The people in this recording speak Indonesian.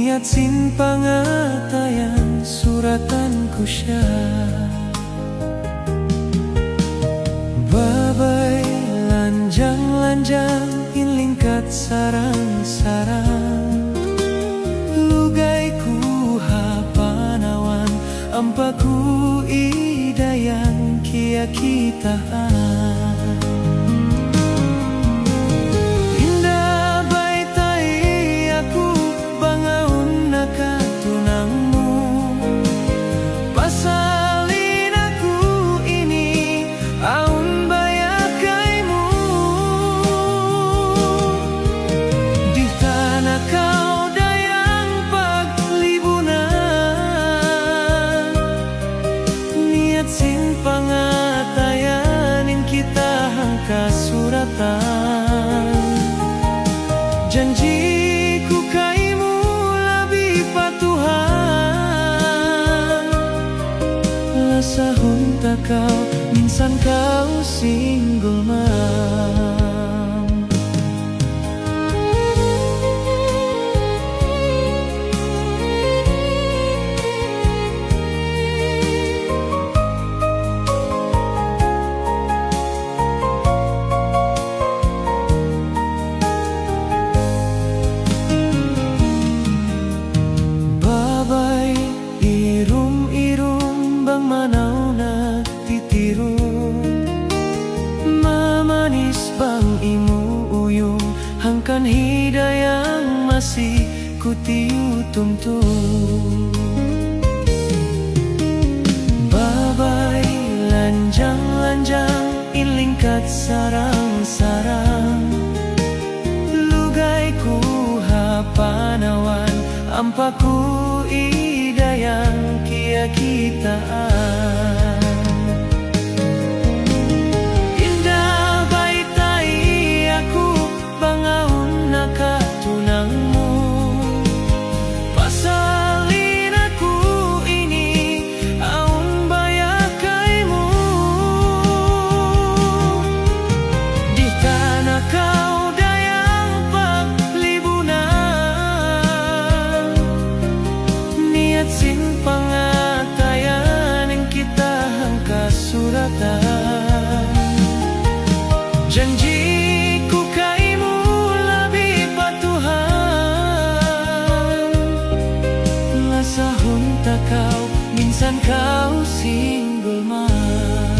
niat sin pangatayan suratanku siya. Babay lanjang-lanjang inlingkat sarang-sarang, lugay ku hapanawan ampaku idayang kia kitaan. Pangatayanin kita hangka suratan, janjiku kaimu labi patuhan. Lasahun tak kau minsan kau singgul mam. Manaw na titirong, mamanis bang imuuyong hangkan hidayang masih kutiutungtung. Babay lanjang-lanjang inlingkat sarang-sarang, lugay ku hapanawan ampaku idayang kia kitaan. Indah baitai aku bangaun nakatunangmu, pasalin aku ini aun bayakaimu. Di tanah kau dayang paglibunan, niat sin pangatayan yang kita hangka suratan, janjiku kaimu labi patuhan. Lasahun tak kau minsan kau singgul mam.